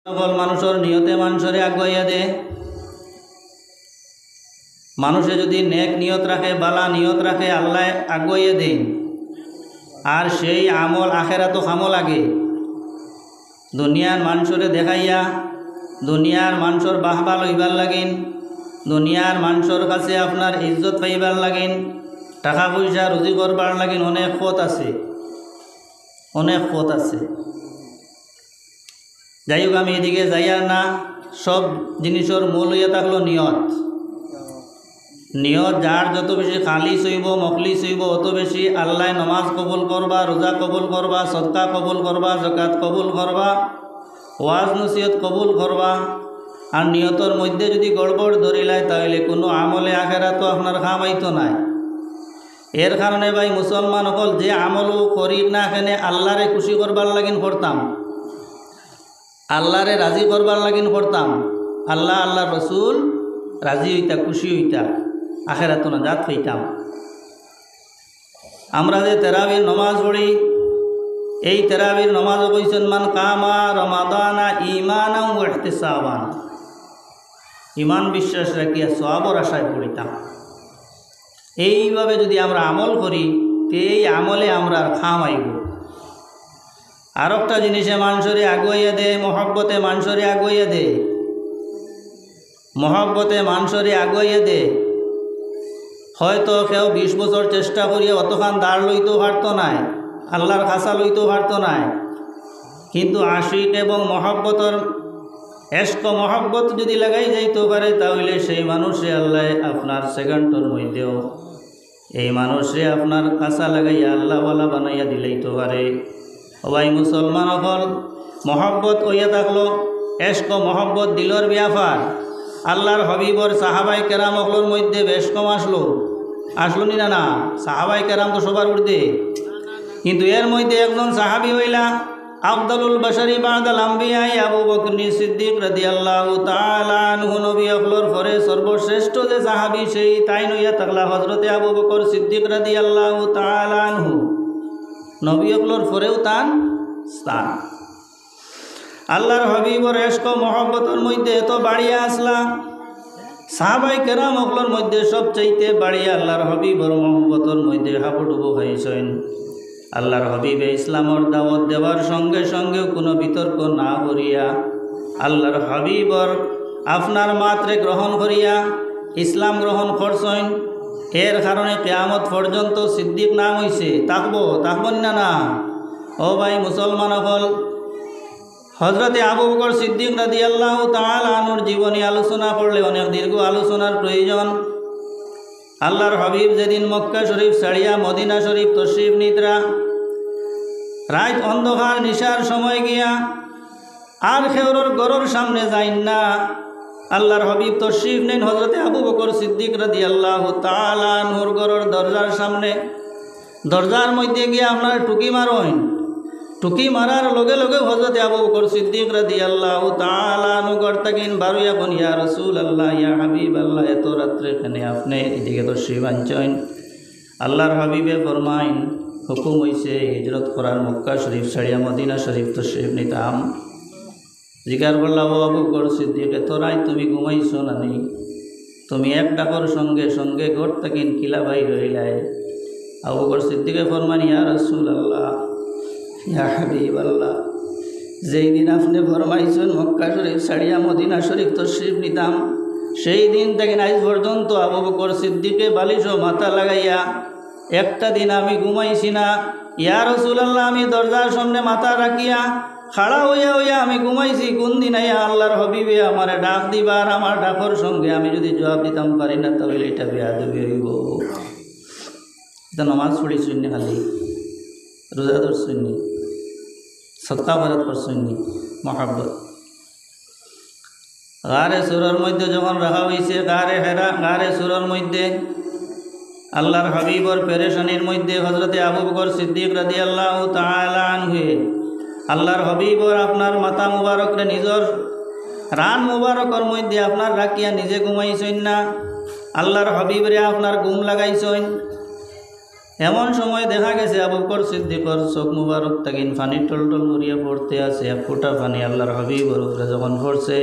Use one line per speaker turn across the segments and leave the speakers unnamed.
সকল মানুষের নিয়তে মানুষরে আগুয়াইয়া দে। মানুষে যদি নেক নিয়ত রাখে, বালা নিয়ত রাখে, আল্লাহ আগুয়াইয়া দে। আর সেই আমল আখেরাতো কামো লাগে। দুনিয়ার মানুষরে দেখাইয়া দুনিয়ার মানুষের বাহবা লইবার লাগিন, দুনিয়ার মানুষের কাছে আপনার ইজ্জত পাইবার লাগিন, টাকা পয়সা রুজি করবার লাগিন অনেক পথ আছে, অনেক পথ আছে। যাই হোক, আমি এদিকে যাইয়ার না। সব জিনিসের মূল হইয়া থাকলো নিয়ত। নিয়ত যার যত বেশি খালিস হইব, মখলিস হইব, অত বেশি আল্লাহ নমাজ কবুল করবা, রোজা কবুল করবা, সদকা কবুল করবা, যাকাত কবুল করবা, ওয়াজ নসিহত কবুল করবা। আর নিয়তর মধ্যে যদি গড়বড় ধরিলায় তাহলে কোনো আমলে আখেরাতো আপনার খামাইতো নাই। এর কারণে ভাই মুসলমান সকল যে আমলও করি না এখানে আল্লাহরে খুশি করবার লাগিন করতাম, আল্লাহরে রাজি করবার লাগিন করতাম। আল্লাহ আল্লাহ রসুল রাজি হইতা, খুশি হইতা, আখেরাতো না জাত হইতাম। আমরা যে তেরাবির নমাজ পড়ি, এই তেরাবির নমাজ কইছেন মান কামা রমাদানা ঈমানাও ওয়া ইহতিসাবান, ইমান বিশ্বাস রাখিয়া সওয়াবের আশায় পড়িতাম। এইভাবে যদি আমরা আমল করি তো এই আমলে আমরা খামাইব। আর একটা জিনিসে মানুষরে আগুয়াইয়া দে, মহব্বতে মানুষরে আগুয়াইয়া দে, মহব্বতে মানুষরে আগুয়াইয়া দে। হয়তো কেউ 20 বছর চেষ্টা করিয়া অতখান দাঁড় লইতেও পারত নাই, আল্লাহর খাসা লইতেও পারত নাই, কিন্তু আশিক এবং মহব্বতর এশক মহব্বত যদি লাগাই যাইতে পারে তাহলে সেই মানুষে আল্লাহ আপনার সেকেন্ডের মধ্যেও এই মানুষে আপনার কাছা লাগাইয়া আল্লাহওয়ালা বানাইয়া দিলেইতে পারে। সবাই মুসলমান হল মহব্বত হইয়া থাকলো, এশক মহব্বত দিলর ব্যাপার। আল্লাহর হবিবর সাহাবাই কেরাম হলর মধ্যে বেশ কম আসলো নি না? সাহাবাই কেরাম তো সবার উর্ধে, কিন্তু এর মধ্যে একজন সাহাবি হইলা আফদালুল বাশারি বাদাল আম্বিয়া আবু বকর সিদ্দিক রাদিয়াল্লাহু তাআলা আনহু। নবী হলর পরে সর্বশ্রেষ্ঠ যে সাহাবি সেই তাই নইয়া থাকলা হযরতে আবু বকর সিদ্দিক রাদিয়াল্লাহু তাআলা আনহু। নবী হলর পরেও তার স্থান। আল্লাহর হবিবর এশক মহব্বতের মধ্যে এত বাড়িয়া আসলা, সাহাবাই কেরাম হকলের মধ্যে সবচাইতে বাড়িয়া আল্লাহর হবিবর মহব্বতের মধ্যে হাবুডুবু হয়েছেন। আল্লাহর হবিবে ইসলামর দাওয়াত দেওয়ার সঙ্গে সঙ্গে কোনো বিতর্ক না করিয়া আল্লাহর হবিবর আপনার মাত্রে গ্রহণ করিয়া ইসলাম গ্রহণ করছেন। এর কারণে কিয়ামত পর্যন্ত সিদ্দিক নাম হইছে। থাকবো না? ও ভাই মুসলমান হল, হযরতে আবু বকর সিদ্দিক রাদিয়াল্লাহু তাআলা আনহুর জীবনী আলোচনা করলে অনেক দীর্ঘ আলোচনার প্রয়োজন। আল্লাহর হাবিব যেদিন মক্কা শরীফ ছাড়িয়া মদিনা শরীফ তশরিফ নিদ্রা, রাত অন্ধকার নিশার সময় গিয়া আর খেউরর গরর সামনে যাইন না। আল্লাহর হাবিব তশরিফ নেন হযরতে আবু বকর সিদ্দিক রাদিয়াল্লাহু তাআলা আনহুর গরর দরজার সামনে। দরজার মধ্যে গিয়া আপনার টুকি মারেন। টুকি মারার লগে লগে হযরতে আবু বকর সিদ্দিক রাদিয়াল্লাহু তাআলা আনহু গর্তাকিন বারুয়া কোন ইয়া রাসূলুল্লাহ, ইয়া হাবিবাল্লাহ, এত রাত্রে এখানে আপনি এদিকে তশরিফ আনছেন। আল্লাহর হাবিবে ফরমাইন হুকুম হইছে হিজরত করার, মক্কা শরীফ ছাড়িয়া মদিনা শরীফ তশরিফ নিতাম। জিজ্ঞার করলাম ও আবু বকর সিদ্দিক, এত রাত তুমি ঘুমাইছো না নি? তুমি এক ডাকর সঙ্গে সঙ্গে গর্তাকিন কিলা ভাই রইলায়? আবু বকর সিদ্দিকে ফরমান ইয়া রাসূলুল্লাহ, ইয়া হাবিবাল্লাহ, যেই দিন আপনি ফরমাইছেন মক্কা শরীফ ছাড়িয়া মদিনা শরীফ তশরিফ নিতাম, সেই দিন থেকে আজ পর্যন্ত আবু বকর সিদ্দিকে বালিশও মাথা লাগাইয়া একটা দিন আমি ঘুমাইছি না। ইয়া রাসূলুল্লাহ, আমি দরজার সামনে মাথা রাখিয়া খাড়া হইয়া হইয়া আমি ঘুমাইছি। কোন দিন আইয়া আল্লাহর হবিবে আমার ডাক দিবার, আমার ডাকর সঙ্গে আমি যদি জবাব দিতাম পারি না তাহলে এটা বেয়াদবি হইব। এটা নমাজ পড়িছেন নি, খালি রোজা ধরছেন নি, সদকা খয়রাত করছেন নি? মহব্বত গারে সুরের মধ্যে যখন রাখা হয়েছে, গারে সুরের মধ্যে আল্লাহর হাবিবর পেরেশানির মধ্যে হযরতে আবু বকর সিদ্দিক রাদিয়াল্লাহু তাআলা আনহু আল্লাহর হাবিবর আপনার মাথা মুবারকরে নিজর রান মুবারকর মধ্যে আপনার রাখিয়া নিজে ঘুমাইছেন না। আল্লাহর হাবিবরে আপনার ঘুম লাগাইছেন। এমন সময় দেখা গেছে আবু বকর সিদ্দিকর চোখ মুবারক তাকিন পানি টলটল করিয়া পড়তে আছে, এক ফোঁটা পানি আল্লাহর হাবিবের উপরে যখন পড়ছে,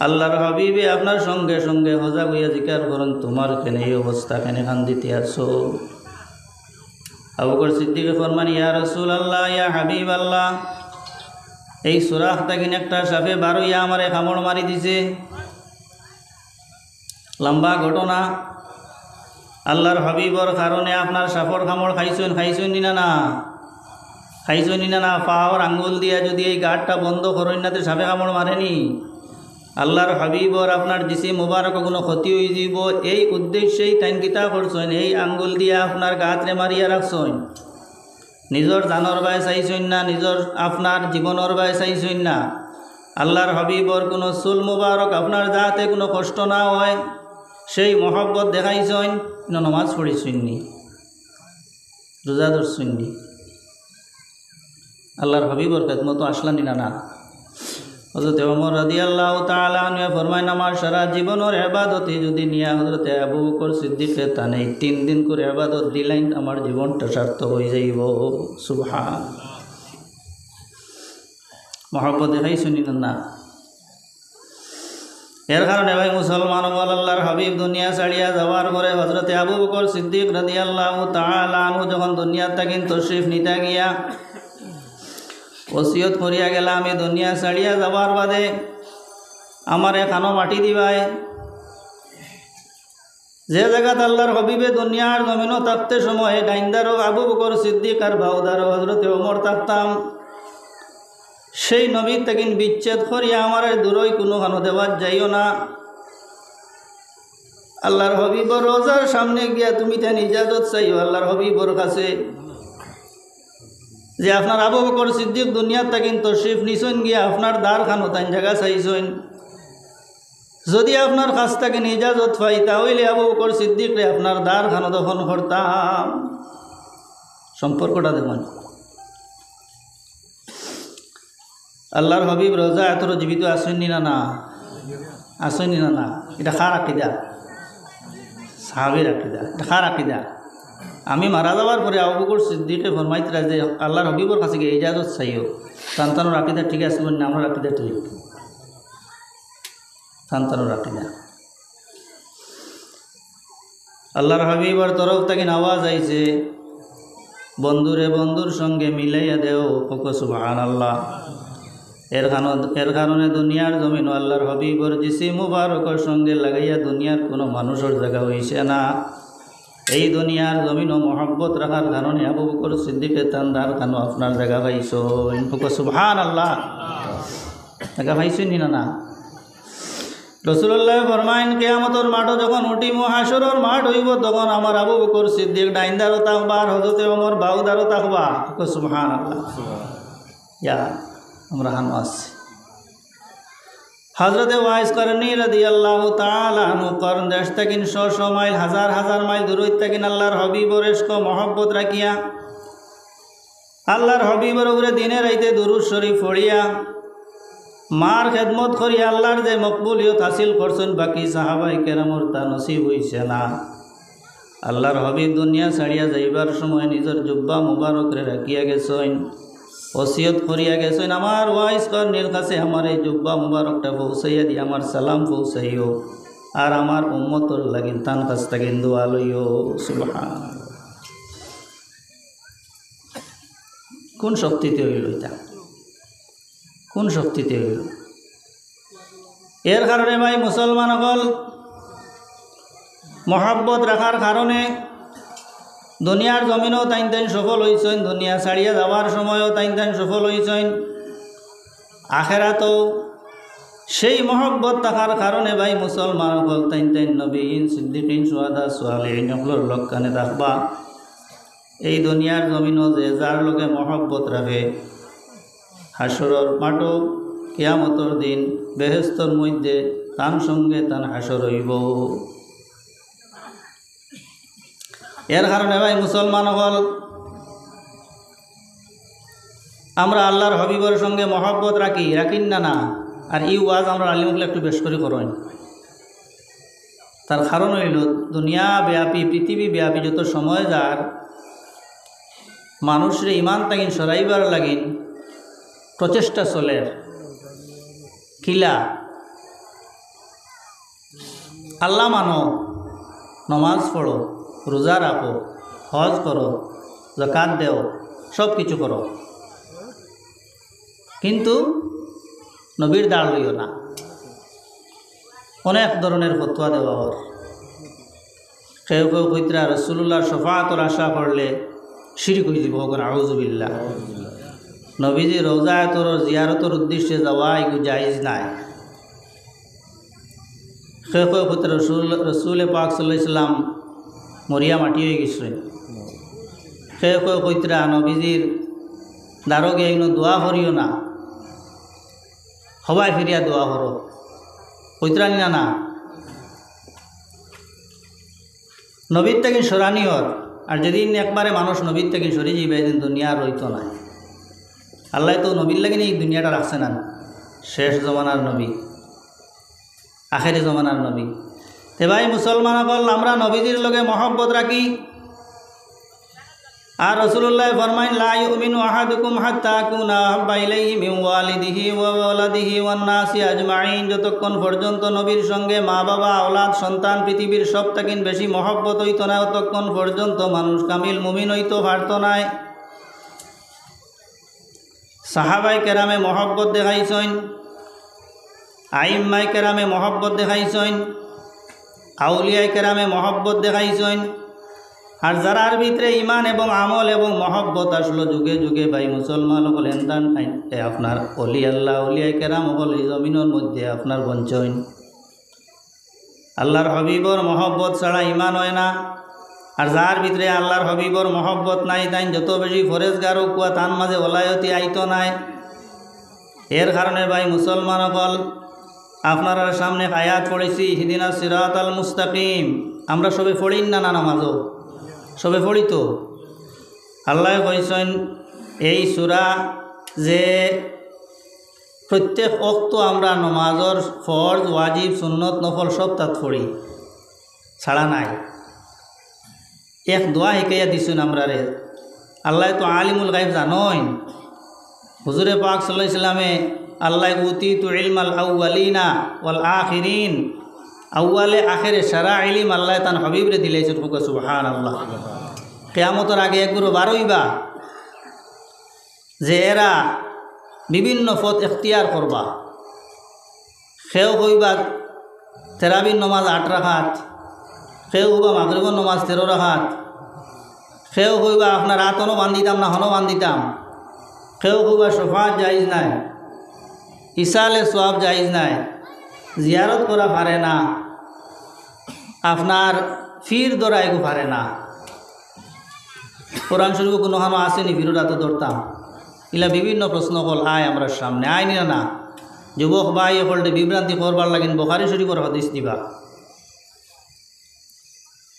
আল্লাহর হাবিবে আপনার সঙ্গে সঙ্গে সজাগ হইয়া জিজ্ঞাসা করেন, তোমার কেন এই অবস্থা, কেন কান্দিতে আছো? আবু বকর সিদ্দিকে ফরমান, ইয়া রাসূলুল্লাহ, ইয়া হাবিব আল্লাহ, এই সুরাখ তাকিন একটা সাপে বার হইয়া আমারে কামড় মারি দিছে। লম্বা ঘটনা। আল্লাহর হাবিবর কারণে আপনার সাপর কামড় খাইছেন না না? খাইছেন না? পাওয়ার আঙ্গুল দিয়া যদি এই গাঁটটা বন্ধ করেন না তো সাপে কামড় মারেনি। আল্লাহর হাবিবর আপনার জিসি মুবারক কোনো ক্ষতি হয়ে যাব, এই উদ্দেশ্যেই তাইন কিতা করছেন, এই আঙ্গুল দিয়া আপনার গাঁতরে মারিয়া রাখছেন। নিজের জানর বায় চাইছেন না, নিজের আপনার জীবনের বায় চাইছেন না। আল্লাহর হাবিবর কোনো চুল মুবারক আপনার যাতে কোনো কষ্ট না হয় সেই মহব্বত দেখাইছেন। নমাজ পড়িছেন নি, রোজা ধরছেন নি, আল্লাহর হাবিবর খেদমত আসলানি না না? হযরত ওমর রাদিয়াল্লাহু তাআলা আনহু ফরমায়, আমার সারা জীবনের ইবাদতে যদি নিয়া হযরত আবু বকর সিদ্দিকে তানে 3 দিন করে ইবাদত দিলেন, আমার জীবনটা সার্থক হয়ে যাইব। সুবহান। মহব্বত দেখাইছেন না? এর কারণে ভাই মুসলমান বল, আল্লাহর হাবিব দুনিয়া ছাড়িয়া যাওয়ার পরে হযরত আবু বকর সিদ্দিক রাদিয়াল্লাহু তাআলা আনহু যখন দুনিয়া থেকে তশরিফ নিতে গিয়া ওসিয়ত করিয়া গেলাম, আমি দুনিয়া ছাড়িয়া যাওয়ার বাদে আমার এখানো মাটি দিবাই। যে জায়গাতে আল্লাহর হাবিবে দুনিয়ার জমিনও থাকতে সময় ডাইন্দারও আবু বকর সিদ্দিক আর বাউদারও হযরত ওমর থাকতাম, সেই নবীর তাকিন বিচ্ছেদ করিয়া আমার দূরই কোনোখানো দেওয়ার যাইও না। আল্লাহর হাবিবর রোজার সামনে গিয়া তুমি তেন ইজাজত চাইও আল্লাহর হাবিবর কাছে, যে আপনার আবু বকর সিদ্দিক দুনিয়ার তাকিন তশরিফ নিছেন গিয়া আপনার দ্বার খানো তাই জায়গা চাইছেন। যদি আপনার কাছ থেকে ইজাজত পাই তাহলে আবু বকর সিদ্দিকরে আপনার দ্বার খানো দখল করতাম। সম্পর্কটা দেখুন। আল্লাহর হাবিব রোজা এত জীবিত আসেননি না না? আসেননি না না? এটা খার আকিদা, সাহাবীর আকিদা, এটা খার আকিদা। আমি মারা যাওয়ার পরে আবু বকর সিদ্দিকে ফরমাইতরা যে আল্লাহর হাবিবর কাছে গিয়ে ইজাজত চাইও। সন্তানোর আকিদা ঠিক আছে বলুন, আমার আকিদা ঠিক, সন্তানোর আকিদা। আল্লাহর হাবিবর তরফ থেকে আওয়াজ আইছে, বন্ধুরে বন্ধুর সঙ্গে মিলাইয়া দেও, সুবহানাল্লাহ। এর কারণে দুনিয়ার জমিন আল্লাহর হাবিবর জিসি মুবারকের সঙ্গে লাগাইয়া দুনিয়ার কোনো মানুষের জায়গা হইছে না। এই দুনিয়ার জমিন ও মহব্বত রাখার কারণে আবু বকর সিদ্দিকে তান্দার কেন আপনার জায়গা পাইছো? সুবহানাল্লাহ। জায়গা পাইছেন না না? রাসূলুল্লাহ ফরমাইন, কিয়ামতের মাঠ যখন উঠিব, হাসরের মাঠ হইব, তখন আমার আবু বকর সিদ্দিক ডাইনদারও থাকবা আর হযরত ওমর বাউদারও থাকবা। সুবহানাল্লাহ। ইয়া আমরা হানো আছি। হযরতে ওয়াইস করনী রাদিয়াল্লাহু তাআলা আনহু করন দেশ থেকে 100 মাইল, হাজার হাজার মাইল দূর থেকে আল্লাহর হাবিবর ইশক মহব্বত রাখিয়া আল্লাহর হাবিবর উপরে দিনে রাইতে দুরূদ শরীফ পড়িয়া মার খেদমত করিয়া আল্লাহর যে মকবুলিয়ত হাসিল করছেন, বাকি সাহাবায়ে কেরামর তা নসিব হইছে না। আল্লাহর হাবিব দুনিয়া ছাড়িয়া যাইবার সময় নিজের জুব্বা মুবারকরে রাখিয়া গেছেন, ওসিয়ত করিয়া গেছেন, আমার ওয়াইস করনীর কাছে আমার এই জুব্বা মুবারকটা পৌঁছাইয়া দিয়ে আমার সালাম পৌঁছাইও, আর আমার উম্মতর লাগিন তান কাছ থেকে দোয়া লইও। সুবহানাল্লাহ। কোন শক্তিতে হইল এটা? কোন শক্তিতে হইল? এর কারণে ভাই মুসলমান হল মহব্বত রাখার কারণে দুনিয়ার জমিনও তাইন তাইন সফল হইছেন, দুনিয়া ছাড়িয়া যাওয়ার সময়ও তাইন তাইন সফল হইছেন, আখেরাতেও সেই মহব্বত থাকার কারণে ভাই মুসলমান হল তাইন তাইন নবীন, সিদ্দিকিন, শুহাদা, সালেহিন হলর লক্ষণে থাকবা। এই দুনিয়ার জমিনও যে যার লগে মহব্বত রাখে, হাসরের মাঠও কিয়ামতের দিন বেহেশতের মধ্যে তার সঙ্গে তার হাসর হইব। এর কারণে ভাই মুসলমান হল আমরা আল্লাহর হাবিবের সঙ্গে মহব্বত রাখিন না না? আর এই ওয়াজ আমরা আলিমুল একটু বেশ করে করেন। তার কারণ হইল দুনিয়া ব্যাপী, পৃথিবী ব্যাপী যত সময় যার মানুষের ইমান তাগিন সরাইবার লাগিন প্রচেষ্টা চলের কিলা আল্লাহ মানো, নমাজ পড়ো, রোজা রাখো, হজ করো, যাকাত দেও, সব কিছু করো, কিন্তু নবীর দাঁড় লইও না। অনেক ধরনের ফতোয়া দেওয়া হর। কেউ কেউ কইতরা রাসূলুল্লাহর শফাআতর আশা করলে শিরক হয়ে যাব, আউযুবিল্লাহ। নবীজি রওজায়তর জিয়ারতর উদ্দেশ্যে যাওয়া এগুলো জায়েজ নাই। কেউ কেউ কইতরা রসুল পাক সাল্লাল্লাহু আলাইহি সাল্লাম মরিয়া মাটি হয়ে গেছিলেন। কেউ কেউ কইতরা নবীজির দারো গিয়ে দোয়া করিও না, হবাই ফিরিয়া দোয়া করো, কইতরা নি না। নবীর থেকে সরানিয়র, আর যেদিন একবারে মানুষ নবীর থেকে সরে যাবে এদিন দুনিয়া রইত নাই। আল্লাহ তো নবীর লাগে এই দুনিয়াটা রাখছে না, শেষ জমানার নবী, আখেরি জমানার নবী। তে ভাই মুসলমান বল, আমরা নবীজির লগে মহব্বত রাখি। আর রাসূলুল্লাহ ফরমাইন, লা ইউমিনু আহাদুকুম হাত্তা আকুনা আহাব্বা ইলাইহি মিন ওয়ালিদিহি ওয়া ওয়ালাদিহি ওয়ান নাসি আজমাইন। যতক্ষণ পর্যন্ত নবীর সঙ্গে মা বাবা, আওলাদ, সন্তান, পৃথিবীর সব থাকেন বেশি মহব্বত হইতো না, ততক্ষণ পর্যন্ত মানুষ কামিল মুমিন হইতো পারত নাই। সাহাবায়ে কেরামে মহব্বত দেখাইছেন, আইম্মায়ে কেরামে মহব্বত দেখাইছেন, আউলিয়ায়ে কেরামে মহব্বত দেখাইছেন। আর যারার ভিতরে ইমান এবং আমল এবং মহব্বত আসলো যুগে যুগে ভাই মুসলমান বলেন দান আপনার অলি আল্লাহ অলিয়ায়ে কেরাম হল এই জমিনের মধ্যে আপনার বঞ্চন। আল্লাহর হবিবর মহব্বত ছাড়া ইমান হয় না। আর যার ভিতরে আল্লাহর হবিবর মহব্বত নাই, তাই যত বেশি ফরেজগার কুয়া তার মাঝে ওলায়তি আইতো নাই। এর কারণে ভাই মুসলমান হল আপনার সামনে আয়াত পড়েছি, ইহদিনাস সিরাতাল মুস্তাকিম। আমরা সবে পড়ি না নামাজও সবে পড়ি তো। আল্লাহ কইছেন এই সূরা যে প্রত্যেক ওয়াক্ত আমরা নমাজর ফরজ, ওয়াজিব, সুন্নত, নফল সব তাত পড়ি, ছাড়া নাই। এক দোয়া শিকাইয়া দিছেন আমরা রে। আল্লাহ তো আলিমুল গায়ব জানইন। হুজুরে পাক সাল্লাল্লাহু আলাইহি সাল্লামে আল্লাহ উতিতু ইলমাল আউয়ালিনা ওয়াল আখিরিন, আউয়ালে আখেরে সারা ইলম আল্লাহ তান হাবিবরে দিলাইছেন। সুবহানাল্লাহ। কিয়ামতের আগে একগুলো বারইবা যে এরা বিভিন্ন পথ এখতিয়ার করবা। সেও কইবা তেরাবির নমাজ 8 রাকাত, সেও কইবা মাগরিবের নমাজ 13 রাকাত, সেও কইবা আপনার রাতনও বান্ধিতাম না হনও বান্ধিতাম, সেও কইবা শফাত জায়েজ নাই, ইসালে সওয়াব জায়েজ নাই, জিয়ারত করা পারে না, আপনার ফির দরাইগো পারে না। কোরআন শরীফ কোনোখানো আসেনি ফিরোটা তো ধরতাম। ইলা বিভিন্ন প্রশ্ন কল আয় আমরা সামনে আয় নিনা না। যুবক ভাই হলটে বিভ্রান্তি করবার লাগেন বুখারী শরীফের হাদিস দিবা,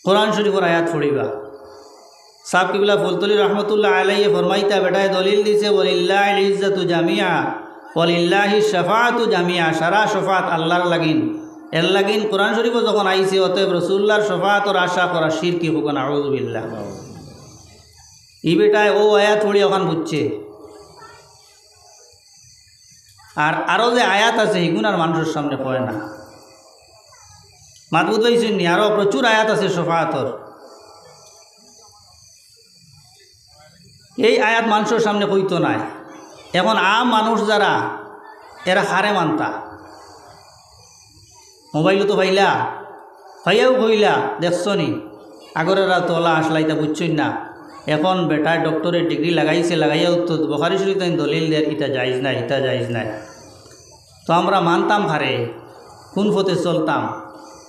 কোরআন শরীফের আয়াত পড়িবা। সাহেব কিবলা ফুলতলি রহমতুল্লাহ আলাইহি ফরমাইতা বেটায় দলিল দিছে, ওয়ালিল্লাহিল ইজ্জাতু জামিআ ওয়ালিল্লাহিশ শাফাআতু জামিআ। সারা শফাত আল্লাহর লাগিন, এর লাগিন কোরআন শরীফও যখন আইছে, অতএব রাসূলুল্লাহর শফাআতর আশা করা শিরকি হোক না, আউযুবিল্লাহ। ই বেটায় ও আয়াত পড়ি ওখান বুঝছে। আর আরও যে আয়াত আছে এগুন আর মানুষের সামনে পড়ে না। মাতবুদ হয়েছেন নি, আরও প্রচুর আয়াত আছে শফাআতর। এই আয়াত মানুষের সামনে কইতো নাই। এখন আম মানুষ যারা এরা হারে মানতা, মোবাইলও তো ভাইলা ভাইয়াও কইলা দেখছ নি, আগরেরা তোলা আসলাইতা বুঝছই না। এখন বেটায় ডক্টরের ডিগ্রি লাগাইছে, লাগাইয়া উত্তর বুখারী শরীফ দলিল দেয় ইটা জায়েজ নাই, ইটা জায়েজ নাই। তো আমরা মানতাম হারে, কোন পথে চলতাম?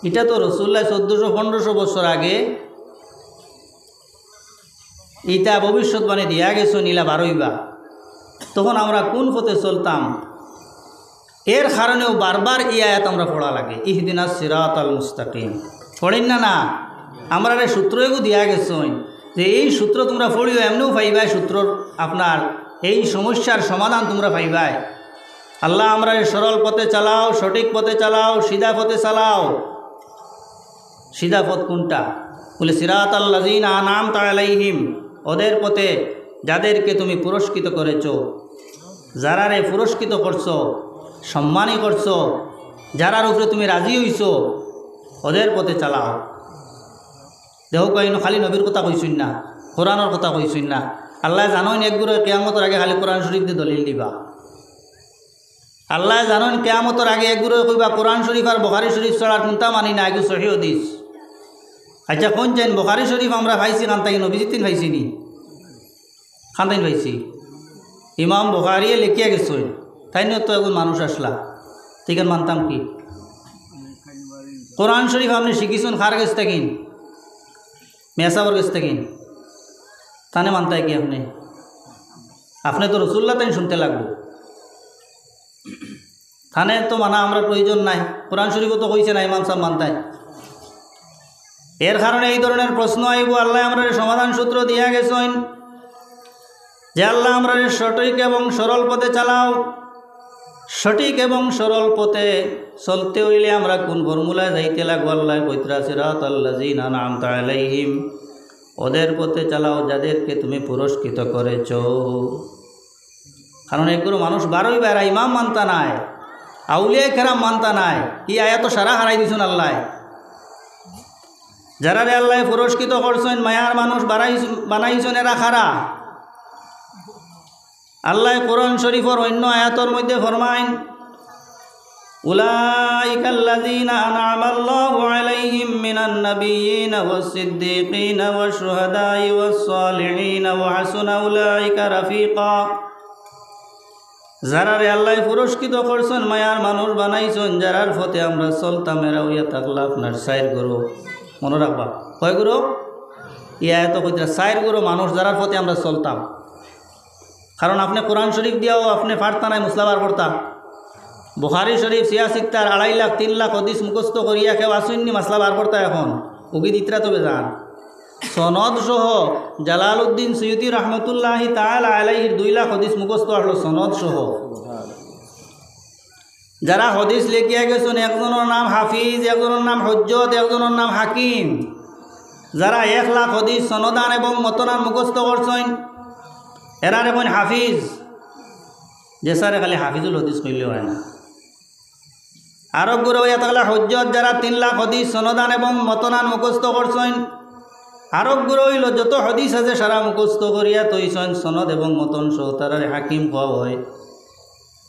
এটা তো রাসূলুল্লাহ 1400-1500 বছর আগে ইটা ভবিষ্যৎবাণী দিয়া গেছো নীলা বারইবা। তখন আমরা কোন পথে চলতাম? এর কারণেও বারবার এই আয়াত আমরা পড়া লাগে, ইহদিনাস সিরাতাল মুস্তাকিম। পড়েন না না, আমরা সূত্র এগু দিয়া গেছো যে এই সূত্র তোমরা পড়িও, এমনিও পাইবাই সূত্র, আপনার এই সমস্যার সমাধান তোমরা পাইবাই। আল্লাহ আমরা সরল পথে চালাও, সঠিক পথে চালাও, সিধা পথে চালাও। সিধা পথ কোনটা? বলে সিরাতাল লাযিনা আনআমতা আলাইহিম, ওদের পথে যাদেরকে তুমি পুরস্কৃত করেছ, যারারে পুরস্কৃত করছো, সম্মানী করছো, যারার উপরে তুমি রাজি হইছ, ওদের পথে চালাও। দেহ কইন খালি নবীর কথা কইছুন না, কোরআনের কথা কইছুন না। আল্লাহ জানেন একগুলো কেয়ামতের আগে খালি কোরআন শরীফ দিয়ে দলিল দিবা। আল্লাহ জানেন কেয়ামতের আগে একগুলো কইবা কোরআন শরীফ আর বুখারী শরীফ ছাড়া কোনটা মানি না, এগুলো সহিহ হাদিস। আচ্ছা কোন চাইন বুখারী শরীফ আমরা পাইছি খান্তাই নবীজিতিন পাইছি নি? খান্তাইন পাইছি। ইমাম বুখারী লিখিয়া গেছেন, তাই নিয়ে তো একজন মানুষ আসলা, ঠিক মানতাম কি? কোরআন শরীফ আপনি শিখিছেন খার গেছ থাকিন, মেসাবর গেছ থাকিন, তানে মানতাই কি আপনি? আপনি তো রসুল্লাহ তাই শুনতে লাগবো, থানে তো মানা আমরা প্রয়োজন নাই। কোরআন শরীফও তো কইছে না ইমাম সাহেব মানতাই। এর কারণে এই ধরনের প্রশ্ন আইব, আল্লাহ আমরা সমাধান সূত্র দিয়া গেছেন যে আল্লাহ আমরা সঠিক এবং সরল পথে চালাও। সঠিক এবং সরল পথে চলতে হইলে আমরা কোন ফর্মুলায় যাইতে লাগবো? আল্লাহ কইতরা সিরাতাল্লাযীনা আনআমতা আলাইহিম, ওদের পথে চালাও যাদেরকে তুমি পুরস্কৃত করেছ। কারণ এগুলো মানুষ বারোই বেড়া ইমাম মানতা নাই, আউলিয়া কেরাম মানতা নাই। কি আয়াত সারা হারাই দিছুন আল্লাহ। যারারে আল্লাহ পুরস্কৃত করছেন, মায়ার মানুষ বানাইছেন, এরা খারা। আল্লাহ কোরআন শরীফের অন্য আয়াতের মধ্যে ফরমাইন, উলাইকাল্লাযীনা আনআমাল্লাহু আলাইহিম মিনান নাবিয়্যিনা ওয়াস-সিদ্দীকিনা ওয়াশ-শুহাদাই ওয়াস-সালিহিনা ওয়া হাসুনা উলাইকা রাফিকা। যারারে আল্লাহ পুরস্কৃত করছেন, মায়ার মানুষ বানাইছেন, যারার পথে আমরা চলতাম, এরা হইয়া থাকলা আপনার চার গুরু। মনে রাখবা কয় গুরু? ইয়া এত কইতা চার গুরু মানুষ, যারার পথে আমরা চলতাম। কারণ আপনি কোরআন শরীফ দিয়াও আপনি পারতা নাই মুসলাবার করতা। বুখারী শরীফ 86 2.5 লাখ 3 লাখ হাদিস মুখস্থ করিয়া কেউ আসেননি মাসলা বার করতা। এখন উগি দিতরা তবে যান সনদ সহ জালালউদ্দিন সৈয়দী রহমতুল্লাহি তাআলা আলাইহির 2 লাখ হাদিস মুখস্থ আসলো সনদ সহ। যারা হাদিস লিখিয়া গেছেন, একজনের নাম হাফিজ, একজনের নাম হজ্জত, একজনের নাম হাকিম। যারা 1 লাখ হাদিস সনদান এবং মতনান মুখস্থ করছেন, এরা এখন হাফিজ। যে স্যারে খালি হাফিজুল হাদিস কইলে হয় না। আরব গুরু হইয়া থাকলে হজ্জত, যারা 3 লাখ হাদিস সনদান এবং মতনান মুখস্থ করছেন। আরব গুরু হইল যত হাদিস আছে সারা মুখস্থ করিয়া তৈছেন সনদ এবং মতন সহ, তারা হাকিম হওয়া হয়।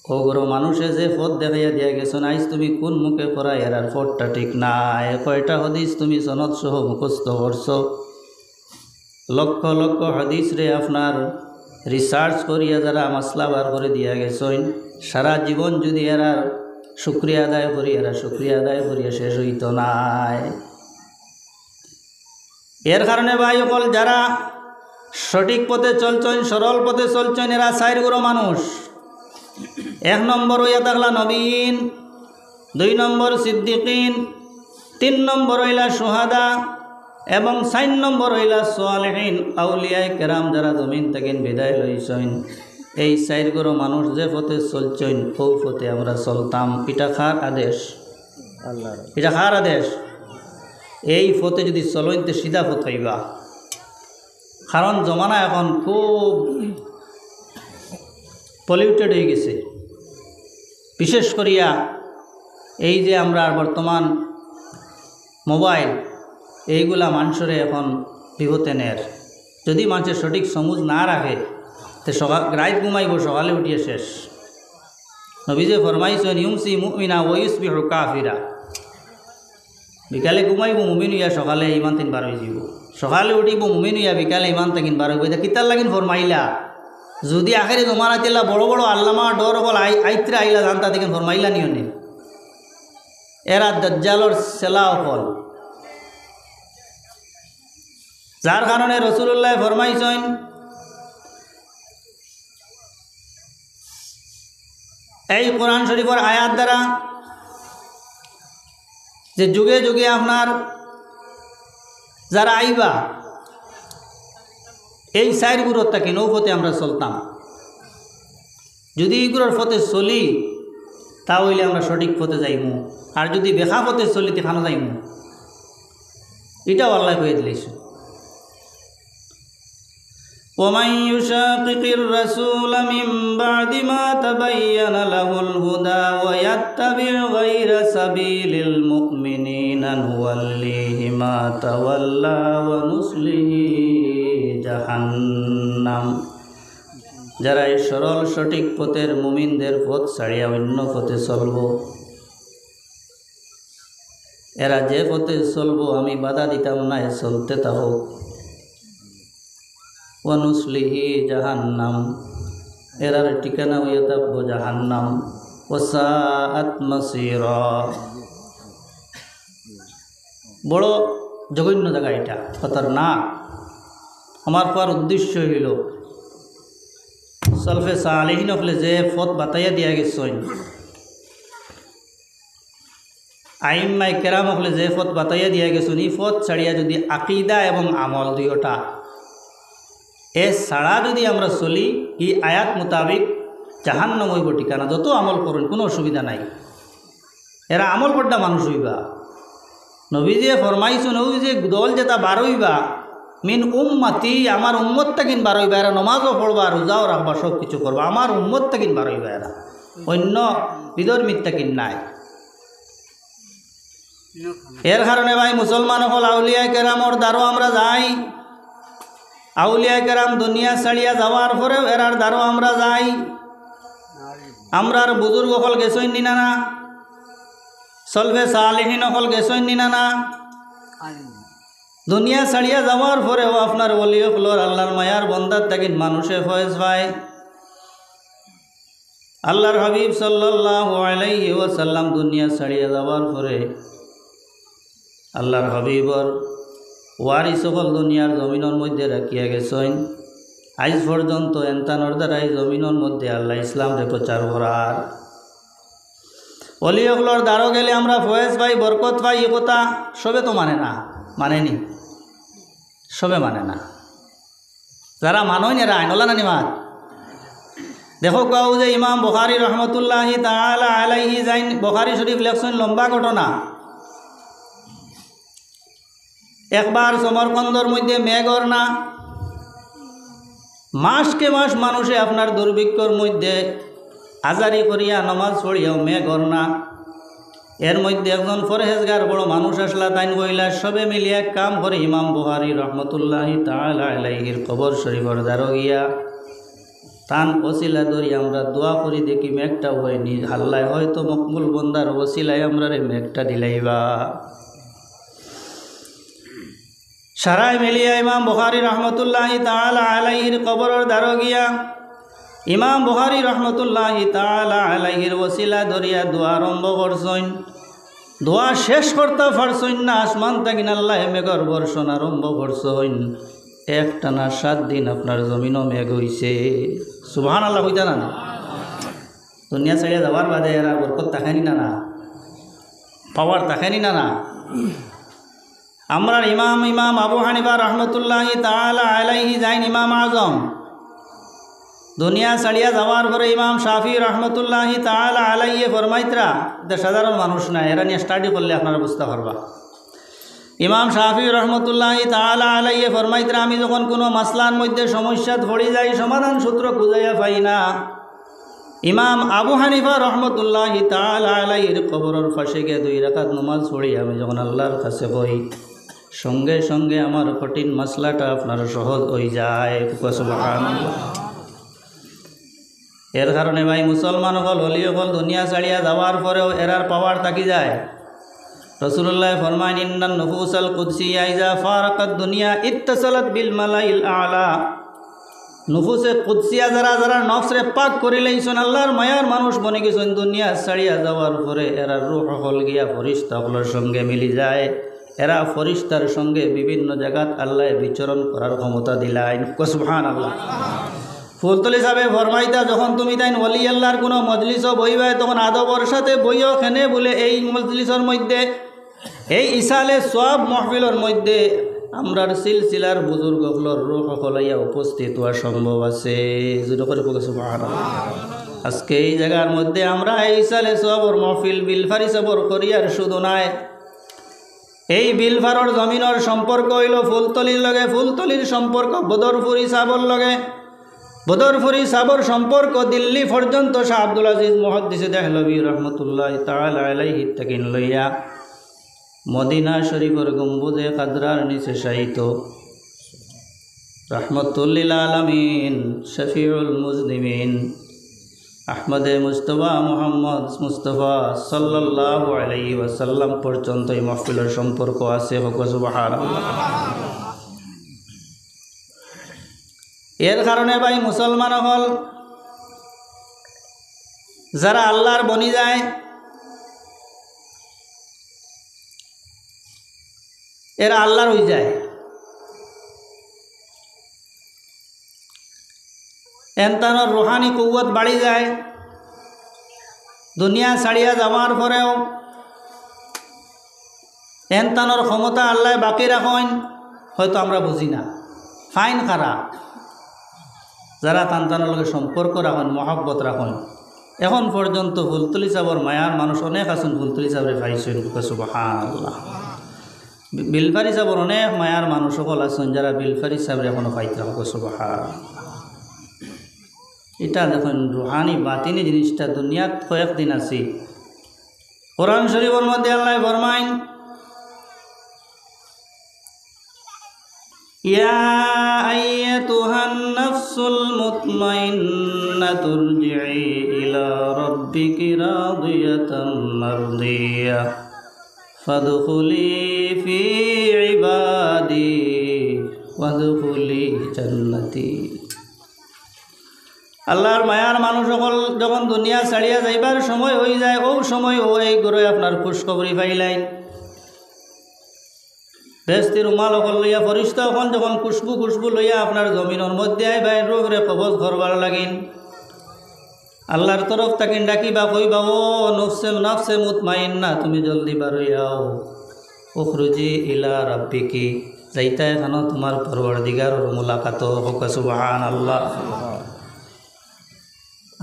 ও গুরু মানুষে যে পথ দেখাইয়া দিয়া গেছেন, আইজ তুমি কোন মুখে করা এরার পথটা ঠিক নাই। কয়টা হাদিস তুমি সনদ সহ মুখস্থ করছো? লক্ষ লক্ষ হাদিস রে আপনার রিসার্চ করিয়া যারা মাসলা বার করে দিয়া গেছেন, সারা জীবন যদি এরা শুক্রিয়া আদায় করি, এরা শুক্রিয়া আদায় করিয়া শেষ হইত নাই। এর কারণে ভাই সকল, যারা সঠিক পথে চলছেন, সরল পথে চলছেন, এরা চার গুরু মানুষ। 1 নম্বর হইয়া থাকলা নবীন, 2 নম্বর সিদ্দিকিন, 3 নম্বর হইলা শুহাদা এবং 4 নম্বর হইলা সালেহিন আউলিয়ায়ে কেরাম, যারা জমিন থেকে বিদায় লইছেন। এই 4 গুরু মানুষ যে পথে চলছেন, ওই পথে আমরা চলতাম। এটা কার আদেশ? আল্লাহর। এটা কার আদেশ? এই পথে যদি চলইতে সিধা পথ হইবা। কারণ জমানা এখন খুব পলিউটেড হয়ে গেছে। বিশেষ করিয়া এই যে আমরা বর্তমান মোবাইল, এইগুলা মানুষের এখন বিপদে নেয়। যদি মানুষের সঠিক সমুজ না রাখে, তো রাত ঘুমাইব, সকালে উঠিয়ে শেষ। নবীজে ফরমাইছেন, ইউমসি মুমিনা ওয়া ইউসবিহু কাফিরা। বিকালে ঘুমাইব মুমিন হইয়া, সকালে ইমান 3 বার হয়ে যাব। সকালে উঠিব মুমিন হইয়া, বিকালে ইমান 3 বার হইব। এটা কিতার লাগিন ফরমাইলা? যদি আখেরি জমানা তিলা বড় বড় আল্লামা ডর হল আইত্রা আইলা জানতা দেখেন ফরমাইলা নিয়নে, এরা দাজ্জালর সেলাও ফল। যার কারণে রাসূলুল্লাহ ফরমাইছেন, এই কোরআন শরীফের আয়াত দ্বারা যে যুগে যুগে আপনার যারা আইবা, এই 4 গুরুর তাকে নৌপথে আমরা চলতাম। যদি এইগুলোর পথে চলি, তাহলে আমরা সঠিক পথে যাইমু। আর যদি বেখা পথে চলি, তেখানো যাইমু। এটাও আল্লাহ কয়ে দিলেছে। ومن يشاقق الرسول من بعد ما تبين له الهدى ويتبع غير سبيل المؤمنين نوليه ما تولى ونصله جهنم। যারা এই সরল সঠিক পথের মুমিনদের পথ ছাড়িয়া অন্য পথে চলব, এরা যে পথে চলব আমি বাধা দিতাম না, চলতে থাকুক। ওয়ানুসলিহি জাহান্নাম, এরার ঠিকানা হইয়া থাকব জাহান্নাম। ওয়াসাআত মাসীরা, বড় জঘন্য জায়গা এটা, খতরনাক। আমার কোয়ার উদ্দেশ্য হইল সলফে সালেহিন হলে যে পথ বাতাইয়া দিয়া গেছেন, আইম্মাই কেরাম হলে যে পথ বাতাইয়া দিয়া গেছেন, এই পথ ছাড়িয়া যদি আকিদা এবং আমল দুইটা এ ছাড়া যদি আমরা চলি, এই আয়াত মোতাবিক জাহান্নাম হইব ঠিকানা। যত আমল করেন কোনো অসুবিধা নাই, এরা আমল করটা মানুষ হইবা। নবীজিয়ে ফরমাইছেন ওই যে দল যেটা বার হইবা মিন উম্মতি, আমার উম্মত তাকিন বার হইবা। এরা নমাজও পড়বা, রোজাও রাখবা, সব কিছু করবা, আমার উম্মত তাকিন বার হইবা। এরা অন্য বিধর্মীর তাকিন নাই। এর কারণে ভাই মুসলমান হল আউলিয়া কেরামর দ্বারও আমরা যাই। আউলিয়া কেরাম দুনিয়া ছাড়িয়া যাওয়ার পরেও এরার দ্বারও আমরা যাই। আমরার বুজুর্গ হল গেছইন নিনা না, সলফে সালেহিন হল গেছইন নিনা না। দুনিয়া ছাড়িয়া যাওয়ার পরেও আপনার ওলি হলর আল্লাহর মায়ার বন্দার তাকিন মানুষে ফয়েজ পায়। আল্লাহর হাবিব সাল্লাল্লাহু আলাইহি ওয়াসাল্লাম দুনিয়া ছাড়িয়া যাওয়ার পরে আল্লাহর হাবিবর ওয়ারি সকল দুনিয়ার জমিনের মধ্যে রাখিয়া গেছেন। আজ পর্যন্ত এন্তানোর দ্বারাই জমিনের মধ্যে আল্লাহ ইসলামরে প্রচার করার। অলি হকলর দ্বারো গেলে আমরা ফয়েজ পাই, বরকত পাই, এ কথা সবে তো মানে না, মানেনি, সবে মানে না। যারা মানই এরা আইনলা নানি মাত। দেখো কাউ যে ইমাম বুখারী রহমতুল্লাহি তাআলা আলাইহি যাইন বুখারী শরীফ লেখছেন, লম্বা ঘটনা। একবার সমরকন্দর মধ্যে মেঘর না, মাসকে মাস মানুষে আপনার দুর্ভিক্ষর মধ্যে আজারি করিয়া নমাজ পড়িয়াও মেঘর না। এর মধ্যে একজন ফরহেজগার বড় মানুষ আসলা, তাইন কইলা সবে মিলিয়ে এক কাম করে ইমাম বুখারী রহমতুল্লাহি তাআলা আলাইহির কবর শরীফর দ্বারো গিয়া তান ওসিলা ধরি আমরা দোয়া করি, দেখি মেঘটা হয়নি। হাল্লায় হয়তো মকবুল বন্দার ওসিলায় আমরা রে মেঘটা দিলাইবা। সারাই মিলিয়া ইমাম বুখারী রহমতুল্লাহি তাআলা আলাইহির কবরের দ্বারো গিয়া ইমাম বুখারী রহমতুল্লাহি তাআলা আলাইহির ওসিলা ধরিয়া দোয়া আরম্ভ করছেন। দোয়া শেষ করতে পারছেন না, আসমান থেকে আল্লাহ মেঘর বর্ষণ আরম্ভ করছেন। একটানা 7 দিন আপনার জমিনও মেঘ হইছে। সুবহানাল্লাহ হইতা না? দুনিয়া ছেড়ে যাওয়ার বাদে এরা বরকত তাকানি না, না পাওয়ার তাকানি না। আমরা ইমাম আবু হানিফা রহমতুল্লাহি তাআলা আলাইহি যাইন ইমাম আজম। দুনিয়া ছাড়িয়া যাওয়ার পরে ইমাম শাফি রহমতুল্লাহি তাআলা আলাইহি ফরমাইতরা, এটা সাধারণ মানুষ না, এরা নিয়ে স্টাডি করলে আপনারা বুঝতে পারবা। ইমাম শাফি রহমতুল্লাহি তাআলা আলাইহি ফরমাইতরা, আমি যখন কোনো মাসলার মধ্যে সমস্যা পড়ে যাই, সমাধান সূত্র খুঁজাইয়া পাই না, ইমাম আবু হানিফা রহমতুল্লাহি তাআলা আলাইহির কবরের পাশে গিয়ে 2 রাকাত নামাজ পড়ি আমি যখন আল্লাহর কাছে কই, সঙ্গে সঙ্গে আমার কঠিন মাসলাটা আপনার সহজ হয়ে যায়। সুবহানাল্লাহ। এর কারণে ভাই মুসলমান হল অলি হল দুনিয়া ছাড়িয়া যাওয়ার পরেও এরার পাওয়ার থাকি যায়। রাসূলুল্লাহ ফরমান, ইন্নান নুফুসাল কুদসিয়া ইযা ফারাকাত দুনিয়া ইত্তাসালাত বিল মালাইল আলা। নুফুসে কুদসিয়া যারা যারা নফসরে পাক করিলেইছেন, আল্লাহর মায়ার মানুষ বনে গেছেন, দুনিয়া ছাড়িয়া যাওয়ার পরে এরা রূহ হল গিয়া ফেরেশতাগুলোর সঙ্গে মিলি যায়। এরা ফেরেশতার সঙ্গে বিভিন্ন জায়গাত আল্লাহ বিচরণ করার ক্ষমতা দিলেন। সুবহানাল্লাহ। ফুলতলি সাহেব ফরমাইতা, যখন তুমি তাই ওলি আল্লাহর কোনো মজলিসও বইবাই, তখন আদবর সাথে বইও খেনে বলে এই মজলিসের মধ্যে, এই ইসালে সব মহফিলের মধ্যে আমরার সিলসিলার বুজুর্গগুলোর রূহ হলাইয়া উপস্থিত হওয়া সম্ভব আছে। সুবহানাল্লাহ। আজকে এই জায়গার মধ্যে আমরা এই ইসালে সবর মহফিল বিলফারি সবর করিয়ার শুধু নাই, এই বিলভারর জমিনের সম্পর্ক হইল ফুলতলির লগে, ফুলতলির সম্পর্ক বদরপুরি সাবর লগে, বদরপুরি সাবর সম্পর্ক দিল্লি পর্যন্ত শাহ আব্দুল আজিজ মুহাদ্দিস দেহলভী রহমতুল্লাহ তাআলা আলাইহি তাকিন লইয়া মদিনা শরীফের গম্বুজে কাদরার নিচে শায়িত রহমতুল লিল আলামিন শফিউল মুজনিমিন আহমদে মুস্তফা মুহাম্মদ মুস্তফা সাল্লাল্লাহু আলাইহি ওয়াসাল্লাম পর্যন্ত এই মাহফিলের সম্পর্ক আছে। হোক সুবহানাল্লাহ। এর কারণে ভাই মুসলমান হল যারা আল্লাহর বনি যায়, এরা আল্লাহর হয়ে যায়। এনতানোর রুহানি কুওয়াত বাড়ি যায়। দুনিয়া ছাড়িয়া যাওয়ার পরেও এনতানোর ক্ষমতা আল্লাহ বাকি রাখেন, হয়তো আমরা বুঝি না। ফাইন খারাপ যারা তান্তানোর লগে সম্পর্ক রাখেন, মহব্বত রাখেন। এখন পর্যন্ত ফুলতলি সাবর মায়ার মানুষ অনেক আছেন, ফুলতলি সাবরে পাইছেন। সুবহানাল্লাহ। বিলফারি সাবর অনেক মায়ার মানুষ সকল আছেন যারা বিলফারি সাবরে এখনো পাইতে হবে। সুবহানাল্লাহ। এটা দেখুন রুহানি বাতিনি জিনিসটা দুনিয়াত কয়েকদিন আছে। কোরআন শরীফের মধ্যে আল্লাহ ফরমাইন, ইয়া আইয়াতুহান নাফসুল মুতমাইন্নাতু ইরজিই ইলা রাব্বিকি রাদিয়াতাম মারদিয়া ফাদখুলি ফি ইবাদি ওয়াদখুলি জান্নাতি। আল্লাহর মায়ার মানুষ সকল যখন দুনিয়া ছাড়িয়া যাইবার সময় হয়ে যায়, ও সময় ও এই করে আপনার খুশখবরি পাইলেন। বেস্তির উমাল অকল লইয়া ফরিস্তা এখন যখন খুশবু খুশবু লইয়া আপনার জমিনের মধ্যে আইবাই রোগরে কবজ করবার লাগিন, আল্লাহর তরফ তাকিন ডাকিবা, কইবা ও নফসে নফসে মুতমাইন্না, তুমি জলদি বার হইয়াও, উখরুজি ইলা রাব্বিকি, যাইতা এখানো তোমার পরওয়ারদিগারের মুলাকাত হোক। সুবহানাল্লাহ।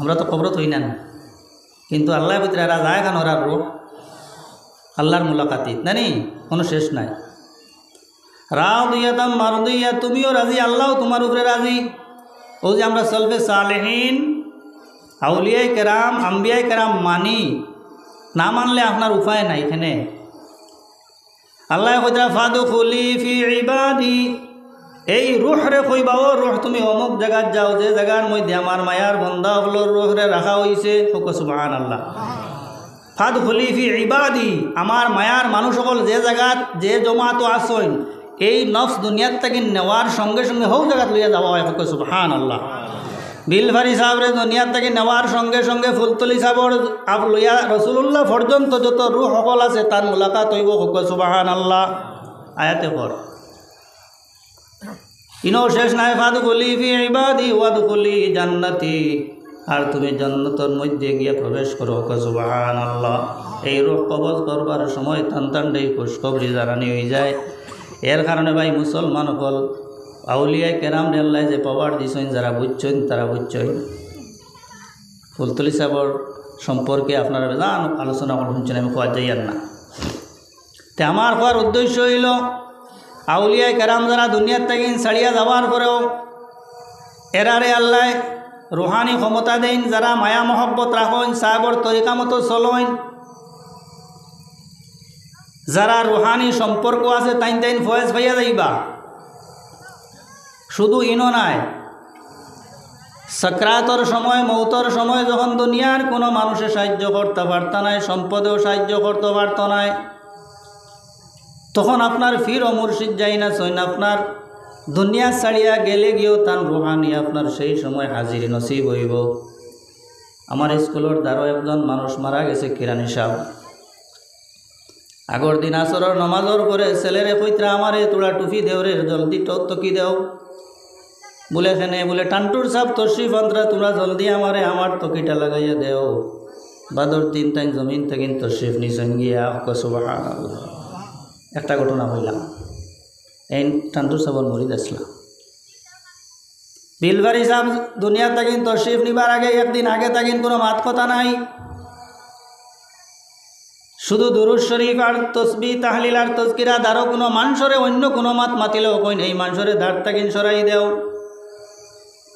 আমরা তো কবরত হই না, কিন্তু আল্লাহর ভিতরে এরা যায় কেন? ওরা রূহ আল্লাহর মুলাকাতি নানি, কোনো শেষ নাই। রাদিয়াতাম মারদিয়া, তুমিও রাজি, আল্লাহ তোমার উপরে রাজি। ও যে আমরা সলফে সালেহিন আউলিয়ায়ে কেরাম আম্বিয়ায়ে কেরাম মানি, না মানলে আপনার উপায় নাই। এখানে আল্লাহ কইরা ফাদখুলি ফি ইবাদি, এই রুহ রে কইবা, ও রুহ তুমি অমুক জায়গায় যাও, যে জায়গার মধ্যে আমার মায়ার বন্দা হলো রুহ রে রাখা হইছে। সুবহানাল্লাহ। ফাদখুলি ফি ইবাদি, আমার মায়ার মানুষ সকল যে জায়গাত যে জমাতো আসইন, এই নফস দুনিয়ার থেকে নেওয়ার সঙ্গে সঙ্গে হৌ জায়গাত লইয়া যাওয়া হয়। সুবহানাল্লাহ। বিলফারি সাহেবরে দুনিয়ার থেকে নেওয়ার সঙ্গে সঙ্গে ফুলতলি সাহেবর আপ লইয়া রসুল্লাহ পর্যন্ত যত রুহ সকল আছে তার মুলাকাত হইব। সুবহানাল্লাহ। আয়াতে পর ইনো শেষ নাই। ফাদখুলি ফি ইবাদি ওয়াদখুলি জান্নাতি, আর তুমি জান্নাতের মধ্যে গিয়ে প্রবেশ করো। সুবহানাল্লাহ। এই রূহ কবজ করবার সময় টানটান্ডেই খুশখবরি জানানি হয়ে যায়। এর কারণে ভাই মুসলমান হল আউলিয়ায়ে কেরাম আল্লাহ যে পাওয়ার দিছেন, যারা বুঝছেন তারা বুঝছেন। ফুলতলি সাহেবর সম্পর্কে আপনারা জান আলোচনা শুনছেন, আমি কোয়া যাইয়ার না। তে আমার কোয়ার উদ্দেশ্য হইল আউলিয়ায়ে কেরাম যারা দুনিয়ার থেকে ছাড়িয়া যাওয়ার পরেও এরারে আল্লাহ রুহানি ক্ষমতা দেন, যারা মায়া মহব্বত রাখেন, সাহেবর তরিকা মতো চলেন, যারা রুহানি সম্পর্ক আছে তাইন তাইন ফয়েজ ভাইয়া যাইবা। শুধু ইনো নাই, সাকরাতর সময় মৌতর সময় যখন দুনিয়ার কোনো মানুষে সাহায্য করতে পারত নাই, সম্পদেও সাহায্য করতে পারত নাই, তখন আপনার ফির ও মুর্শিদ যাই না সৈন, আপনার দুনিয়া ছাড়িয়া গেলে গিয়েও তান রুহানি আপনার সেই সময় হাজির নসিব হইব। আমার স্কুলের দ্বারও একজন মানুষ মারা গেছে, কিরানি সাহেব। আগর দিন আসরের নমাজর করে ছেলেরে কইত্রা আমারে তোরা টুপি দেও রে, জলদি টকি দেও বলে এখানে বলে টান্টুর সাহেব তশরিফ আনরা, তোমরা জলদি আমারে আমার তকিটা লাগাইয়া দেও। বাদর দিন তাই জমিন থেকে তশরিফ নিছেন গিয়া। সুবহানাল্লাহ। একটা ঘটনা হইলাম, এই টান্টুর সাহেবের মরিদ আসলাম। বিলবারি সাহেব দুনিয়া তাকিন তশরিফ নিবার আগে একদিন আগে তাকিন কোনো মাত কথা নাই, শুধু দুরূদ শরীফ আর তসবিহ তাহলিল আর তজকিরা দারো কোনো মানুষরে অন্য কোনো মাত মাতিলেও কইন এই মানুষরে দাঁড় তাকিন সরাই দেও।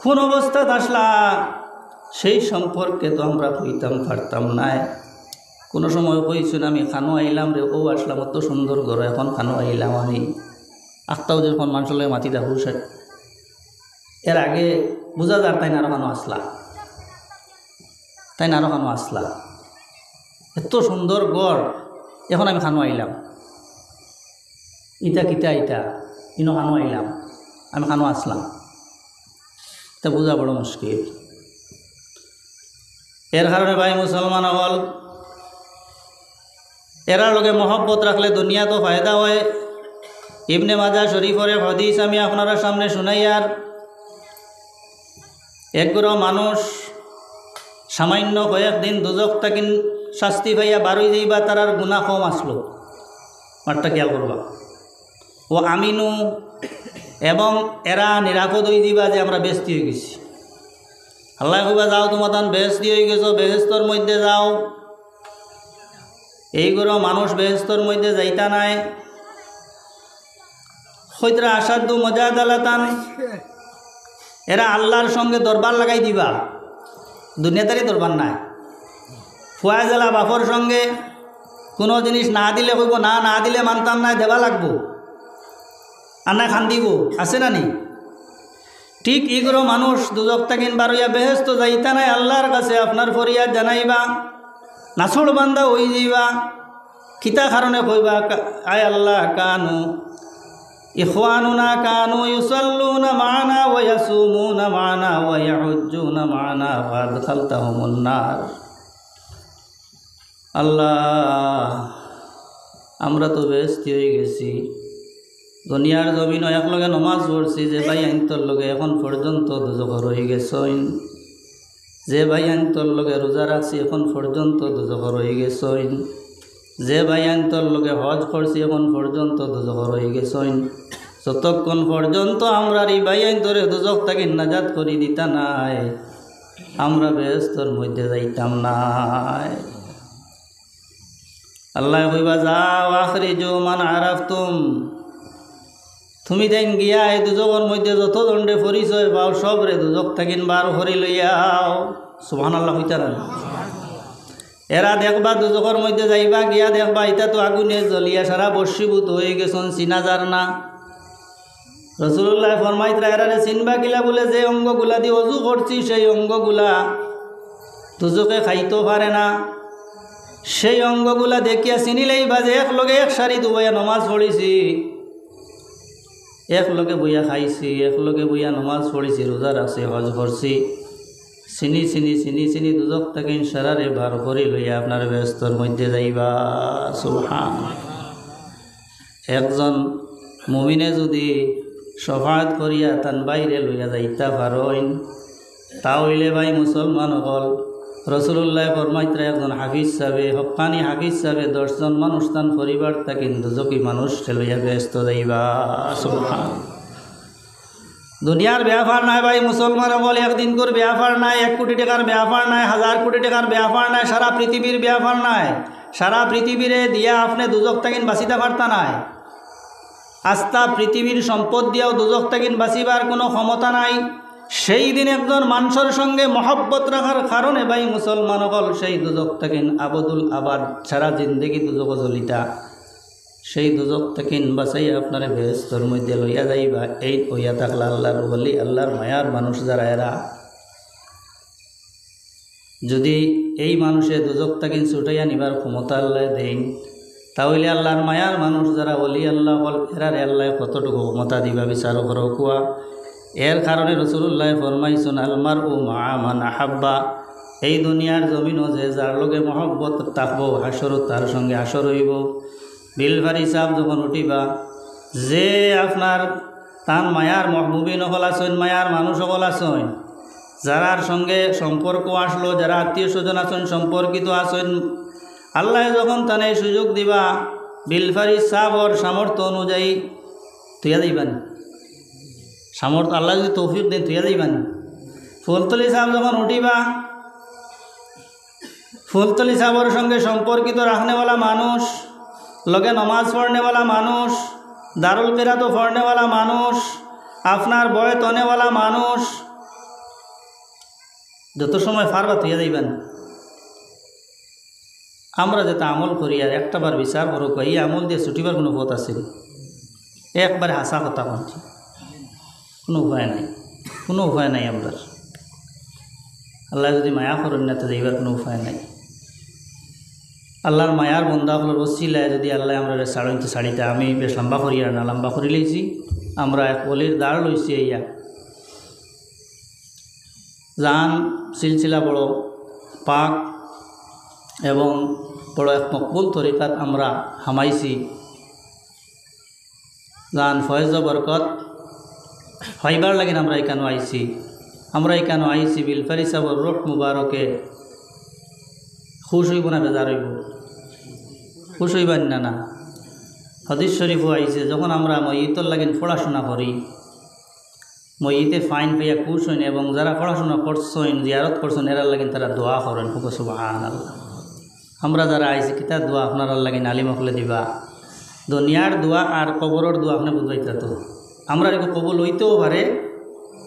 কোন অবস্থা আসলা সেই সম্পর্কে তো আমরা কইতাম পারতাম নাই। কোনো সময় কইছেন আমি খানো আইলাম রে, ও আসলাম অত সুন্দর ঘর, এখন খানো আইলাম আমি আখতাও যখন মানুষের মাতি দেখো সে এর আগে বোঝা যার তাই না আরো খানো আসলা, তাই না আরো খানো আসলা, এত সুন্দর গড়, এখন আমি খানো আইলাম, ইটা কিতা ইটা ইনো খানো আইলাম, আমি খানো আসলাম, তা বোঝা বড় মুশকিল। এর কারণে ভাই মুসলমান হল এরার লগে মহব্বত রাখলে দুনিয়া তো ফায়দা হয়। ইবনে মাজাহ শরীফের হাদিস আমি আপনারা সামনে শুনাই। আর একগুলো মানুষ সামান্য কয়েকদিন দুজক তাকিন শাস্তি পাইয়া বারোই যাইবা, তারার গুণা কম আসলো। মাঠটা খেয়াল করবা। ও আমিনু এবং এরা নিরাপদ হয়ে যাইবা যে আমরা বেস্তি হয়ে গেছি। আল্লাহ কইবা যাও তোমার তান বেহেস্তি হয়ে গেছো, বেহেস্তর মধ্যে যাও। এইগুলো মানুষ বেহেস্তর মধ্যে যাইতা নাই। হইতরা আসাদু মজাদালাতান, এরা আল্লাহর সঙ্গে দরবার লাগাই দিবা, দুনিয়াদারি দরবার নাই। ফুয়া জেলা বাপর সঙ্গে কোনো জিনিস না দিলে কইব না, না দিলে মানতাম না, দেবা লাগবো, আর না খান দিব, আছে না নি? ঠিক এগুলো মানুষ দুজক তাকিন বারইয়া বেহেস্ত যাইতা নাই। আল্লাহর কাছে আপনার ফরিয়াদ জানাইবা, নাছড় বান্দা হই যাইবা। কিতা কারণে কইবা আয় আল্লাহ কানু ইখওয়ানুনা কানু ইউসাল্লুনা মা'না ওয়া ইয়াসুমুনা মা'না ওয়া ইয়াহুজ্জুনা মা'না ফাদখালতাহুমুন নার। আল্লাহ আমরা তো বেহেস্তি হয়ে গেছি, দুনিয়ার জমিনও একলগে নমাজ পড়ছি, যে ভাই আইনতর লগে এখন পর্যন্ত দুজখর হয়ে গেছইন, যে ভাই আইনতর লগে রোজা রাখছি এখন পর্যন্ত দুজখর হয়ে গেছইন, যে ভাই আইনতর লগে হজ করছি এখন পর্যন্ত দুজখর হয়ে গেছইন। যতক্ষণ পর্যন্ত আমরা এই ভাই আইনতরে দুজক তাকে নাজাত করি দিতা নাই, আমরা বেহেস্তর মধ্যে যাইতাম নাই। আল্লাহ কইবা যাও আখরিজু মান আরাফতুম, তুমি দেন গিয়া এই দুজকের মধ্যে যত দণ্ডে পরিচয় পাও সব রে দুজক থাকিন বার করি লইয়াও। সুবহানাল্লাহ হইতার। এরা দেখবা দুজকের মধ্যে যাইবা, গিয়া দেখবা এটা তো আগুনে জ্বলিয়া সারা বর্ষীভূত হয়ে গেছন, চিনা যার না। রাসূলুল্লাহ ফরমাইতরা এরারে চিনবা কিলা, বলে যে অঙ্গগুলা দিয়ে অজু করছি সেই অঙ্গগুলা দুজকে খাইতে পারে না, সেই অঙ্গগুলা দেখিয়া চিনিলেই বাজে এক লগে এক সারি দুবাইয়া নমাজ পড়িছি, এক লগে বইয়া খাইছি, এক লগে বইয়া নমাজ পড়িছি, রোজা রাখছি, হজ করছি, চিনি চিনি চিনি চিনি দুজক তাকে সারারে বার করে লইয়া আপনার ব্যস্তর মধ্যে যাইবা। সুবহান। একজন মুমিনে যদি শফাআত করিয়া তান বাইরে লইয়া যাইতা পারেন, তাহলে ভাই মুসলমান হল রাসূলুল্লাহ ফরমাইতরা একজন হাফিজ সাহেবে, হক্কানি হাফিজ সাহেবে 10 জন মানুষ তান পরিবার তাকে দুজকি মানুষ লইয়া ব্যস্ত যাইবা। সুবহান। দুনিয়ার ব্যাপার নাই ভাই মুসলমান হল, একদিন করে ব্যাপার নাই, 1 কোটি টাকার ব্যাপার নাই, 1000 কোটি টাকার ব্যাপার নাই, সারা পৃথিবীর ব্যাপার নাই। সারা পৃথিবীরে দিয়া আপনি দুজক তাকিন বাঁচিতে পারতা নাই। আস্তা পৃথিবীর সম্পদ দিয়াও দুজক তাকিন বাঁচিবার কোনো ক্ষমতা নাই। সেই দিন একজন মানুষের সঙ্গে মহব্বত রাখার কারণে ভাই মুসলমান হল সেই দুজক তাকিন আবদুল আবাদ সারা জিন্দেগি দুজক জ্বলিতা, সেই দুজক তাকিন বাঁচাইয়া আপনারে বেহেস্তর মধ্যে লইয়া যাইবা। এই হইয়া থাকলা আল্লাহর ওলি, আল্লাহর মায়ার মানুষ যারা এরা, যদি এই মানুষে দুজক তাকিন ছুটাইয়া নিবার ক্ষমতা আল্লাহ দেন, তাহলে আল্লাহর মায়ার মানুষ যারা ওলি আল্লাহ হল এরারে আল্লাহ কতটুকু ক্ষমতা দিবা বিচার করো কুয়া। এর কারণে রাসূলুল্লাহ ফরমাইছেন আলমারউ মা মান আহাব্বা, এই দুনিয়ার জমিনও যে যার লগে মহব্বত থাকবো হাসর তার সঙ্গে হাসর হইব। বিলভারি সাহেব যখন উঠিবা, যে আপনার তান মায়ার মহবুবিন হল আছেন, মায়ার মানুষ হল আছেন, যারার সঙ্গে সম্পর্ক আসলো, যারা আত্মীয় স্বজন আছেন, সম্পর্কিত আছেন, আল্লাহ যখন তানে সুযোগ দিবা বিলভারি সাহেবর সামর্থ্য অনুযায়ী তুইয়া দিবান, সামর্থ্য আল্লাহ যদি তৌফিক দেন তুইয়া যাইবান। ফুলতলি সাহেব যখন উঠিবা, ফুলতলি সাহর সঙ্গে সম্পর্কিত রাখনেওয়ালা মানুষ, লগে নমাজ পড়নেওয়ালা মানুষ, দারুল কিরাত পড়নেওয়ালা মানুষ, আপনার বয় তনেওয়ালা মানুষ, যত সময় ফারবা তুইয়া যাইবেন। আমরা যেটা আমল করি আর একটাবার বিচার করো, এই আমল দিয়ে ছুটিবার কোনো পথ আছে? একবারে হাসা কথা বলছি, কোনো উপায় নাই, কোনো উপায় নাই। আমরা আল্লাহ যদি মায়া করেন না তো যাইবার কোনো উপায় নাই। আল্লাহর মায়ার বন্ধা হল রসিলায় যদি আল্লাহ আমরা সাড়িতে শাড়িতে আমি বেশ লম্বা করি আর না লম্বা করে লইছি। আমরা এক অলির দাঁড় লইছি ইয়া জান সিলসিলা বড় পাক এবং বড় এক মকবুল তরিকাত আমরা হামাইছি। জান ফয়েজ বরকত ফাইবার লাগিন আমরা এখানে আইছি। আমরা এখানে আইছি বিলফারি সাবর রোড মুবারকে খুশ হইব না বেজার হইব? খুশ হইবেন না? না, হাদিস শরীফও আইছে যখন আমরা মইয়িতর লাগিন পড়াশোনা করি, মইয়িতে ফাইন পাইয়া খুশ হইন এবং যারা পড়াশোনা করছেন জিয়ারত করছেন এরার লাগিন তারা দোয়া করেন, খুব সুবহানাল্লাহ। আমরা যারা আইছি কিতা দোয়া আপনার লাগিন আলিম হলে দিবা। দুনিয়ার দোয়া আর কবরের দোয়া আপনি বুঝবাইতা তো। আমরা কবল হইতেও পারে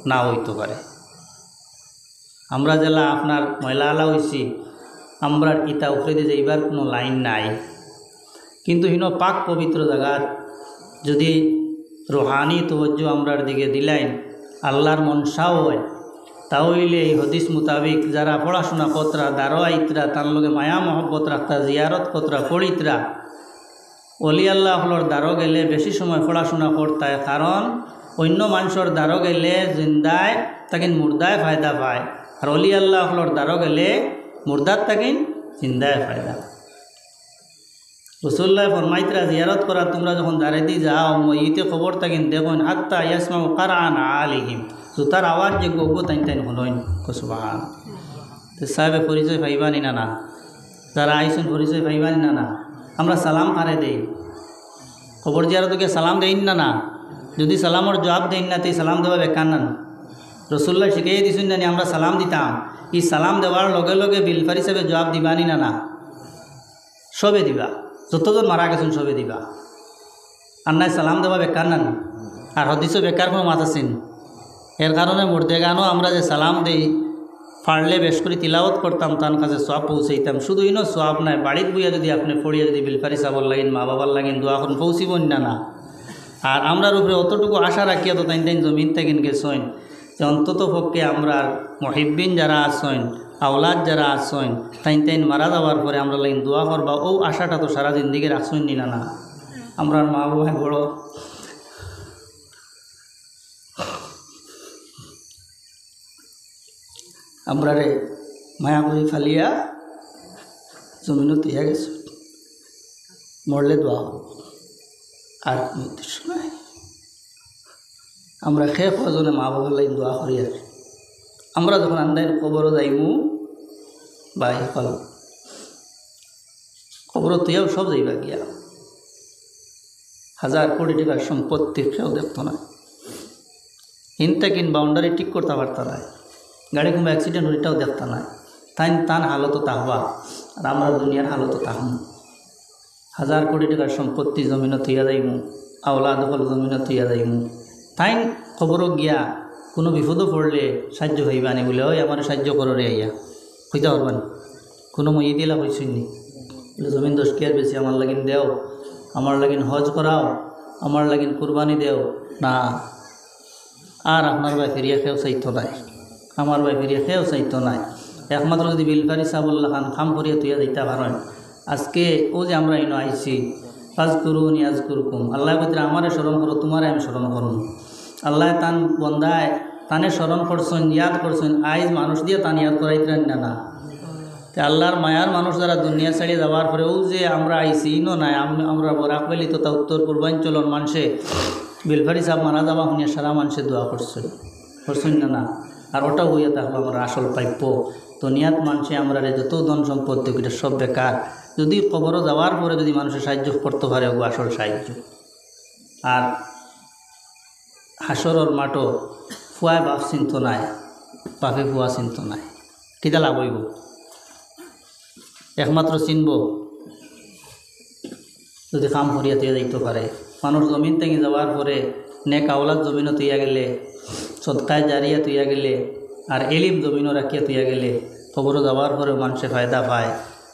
না হইতে পারে। আমরা জেলা আপনার ময়লা আলা হয়েছি, আমরা ইটা উখরে দিয়ে যাইবার কোনো লাইন নাই। কিন্তু হিনো পাক পবিত্র জায়গার যদি রোহানি তওয়াজ্জু আমরার দিকে দিলাইন, আল্লাহর মনসাও হয়, তাহলে এই হদিস মোতাবিক যারা পড়াশোনা কতরা দারো আইতরা তার লগে মায়া মহব্বত রাখতা জিয়ারত কতরা পড়িতরা অলি আল্লাহ হলর দ্বারো গেলে বেশি সময় পড়াশোনা করতায়। কারণ অন্য মানুষের দ্বারো গেলে জিন্দায় তাকিন মুর্দায় ফায়দা পায়, আর অলি আল্লাহ হলর দ্বারো গেলে মুর্দার তাকিন জিন্দায় ফায়দা। রসুল্লাহ ফরমাইতরা জিয়ারত করা তোমরা যখন দাঁড়াইতে যাও মইতে খবর তাকিন দেখুন হাত্তা ইয়াসমাউ কারআন আলিহিম, জুতার আওয়াজ যে গো তাইন তাইন হনইন। সুবহান। তো সাহেবে পরিচয় পাইবানি না? না। যারা আইসেন পরিচয় পাইবানি না? না। আমরা সালাম হারে দেই, খবর জিয়ারতকে সালাম দেইন না? না। যদি সালামর জবাব দেন না তো সালাম দেওয়া বেকার না। রসুল্লাহ শিখিয়ে দিছেন জানি আমরা সালাম দিতাম, এই সালাম দেওয়ার লগে লগে বিলফার হিসাবে জবাব দিবানি না? না, সবে দিবা, যতজন মারা গেছেন সবে দিবা। আর নাই সালাম দেওয়া বেকার না, আর হদিসও বেকার কোনো মাত আছেন। এর কারণে মুর্দে গানও আমরা যে সালাম দেই ফাড়লে বেশ করে তিলাওয়াত করতাম, তার কাছে সব পৌঁছাইতাম। শুধু ইনো সব নাই, বাড়ির বইয়া যদি আপনি পড়িয়া যদি বিলফারি সাবর লাগিন মা বাবার লাগিন দোয়া করুন পৌঁছিবন না? না। আর আমরার উপরে অতটুকু আশা রাখিয়া তো তাইন তাইন জমিন তাকিন গেছেন যে অন্তত পক্ষে আমরা মহিব্বিন যারা আসেন আওলাদ যারা আসেন তাইন তাইন মারা যাওয়ার পরে আমরা লাগিন দোয়া করবা, ও আশাটা তো সারা জিন্দিগি রাখছেন নি? না। না। আমরা মা বাবা বড় আমরা রে মায়া করে ফালিয়া জমিনও দিয়া গেছে, মরলে দোয়া হব আর কোনো উদ্দেশ্য নাই। আমরা খেয়ে কজনে মা বাবার লাইন দোয়া করি। আর আমরা যখন আন্দায় কবরও যাইমু বা ফল কবরও তুইও সব যাইবা গিয়া, 1000 কোটি টাকার সম্পত্তি কেউ দেখতো না, হিনটা কিন বাউন্ডারি ঠিক করতে পারত না, গাড়ি কোনো অ্যাক্সিডেন্ট হইটাও দেখতো না। তান হালতও তাহবা আর আমরা দুনিয়ার হালতও তাহম। 1000 কোটি টাকার সম্পত্তি জমিনও থইয়া যাইমু, আওলাদ হল জমিনও থইয়া যাইমু। তাইন খবরও গিয়া কোনো বিপদও পড়লে সাহায্য হইবানি বলে, ওই আমার সাহায্য করো রে আইয়া হইতে পারবেন। কোনো মই দিলা হইসনি বলে জমিন 10 কেয়ার বেশি আমার লাগিন দেও, আমার লাগিন হজ করাও, আমার লাগিন কুরবানি দেও না। আর আপনার ভাই ফিরিয়া খেয়েও চাইতো নাই, আমার ভাই ফিরিয়া খেয়েও চাইতো নাই। একমাত্র যদি বিলফারি সাবুল্লাহ খান খাম করিয়া তুইয়া দিতে পারেন। আজকে ও যে আমরা ইনো আইছি ফাজ করুন ইয়াজ করুকুম, আল্লাহ ভিতরে আমারে স্মরণ করো, তোমারে আমি স্মরণ করুন। আল্লাহ তান বন্দায় তানে স্মরণ করছেন, ইয়াদ করছেন, আইজ মানুষ দিয়ে তান ইয়াদ করাইতেন না। না। আল্লাহর মায়ার মানুষ যারা দুনিয়া ছাড়িয়ে যাওয়ার পরেও যে আমরা আইছি ইনো নাই, আমরা বরাক পেলি তো তা উত্তর পূর্বাঞ্চলের মানুষে বিলফারি সাহেব মারা যাওয়া শুনিয়া সারা মানুষে দোয়া করছেন না। না। আর ওটা হইয়া থাকলো আমরা আসল প্রাপ্য। দুনিয়াত মানুষে আমরা যত ধন সম্পত্তি এটা সব বেকার। যদি কবরও যাওয়ার পরে যদি মানুষের সাহায্য করতে পারে ও আসল সাহায্য। আর হাসরের মাঠও ফুয়ায় বাপ চিন্ত নাই, বাপে ফুয়া চিন্ত নাই, কিতা লাভ হইব? একমাত্র চিনব যদি কাম করিয়া তুই যাইতে পারে। মানুষ জমিন থেকে যাওয়ার পরে নেক আওলাদ জমিনও তুইয়া গেলে, সদকায় জারিয়া তুইয়া গেলে, আর এলিম জমিনও রাখিয়া তুইয়া গেলে খবরও যাওয়ার পরে মানুষে ফায়দা পায়।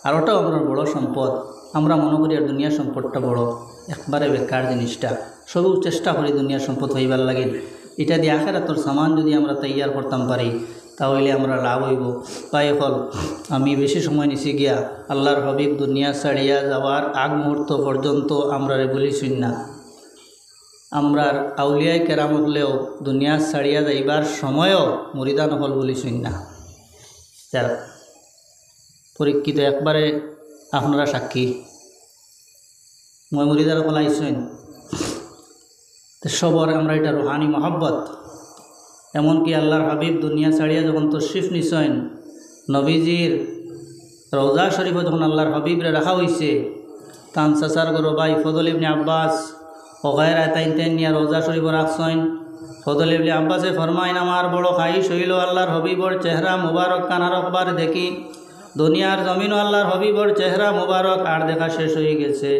আর ওটাও আমরা বড় সম্পদ। আমরা মনে করি আর দুনিয়ার সম্পদটা বড়, একবারে বেকার জিনিসটা। সবু চেষ্টা করি দুনিয়ার সম্পদ হইবার লাগে, এটা দিয়ে আখেরাতর সামান যদি আমরা তৈয়ার করতাম পারি তাহলে আমরা লাভ হইব। তাই ফল আমি বেশি সময় নিছি গিয়া আল্লাহর হাবিব দুনিয়া ছাড়িয়া যাওয়ার আগ মুহূর্ত পর্যন্ত আমরা বলিছুন না। আমরার আউলিয়ায় কেরাম হলেও দুনিয়া ছাড়িয়া যাইবার সময়ও মুরিদান হল বলিছুন না। যার পরীক্ষিত একবারে আপনারা সাক্ষী, মই মুরিদার হল আইসুন সবর আমরা এটা রুহানি মহব্বত। এমনকি আল্লাহর হাবিব দুনিয়া ছাড়িয়া যখন তশরিফ নিছেন, নবীজির রওজা শরীফে যখন আল্লাহর হাবিবরে রাখা হয়েছে, তান চাচার গরো ভাই ফজল ইবনে আব্বাস ওগায়রা তাইন তাইন নিয়া রওজা শরীফ রাখছেন। ফজল ইবনে আব্বাসে ফরমাইন, আমার বড় খাইশ হইল আল্লাহর হাবিবর চেহারা মুবারক কানারকবার দেখি। দুনিয়ার জমিনও আল্লাহর হাবিবর চেহারা মুবারক আর দেখা শেষ হয়ে গেছে।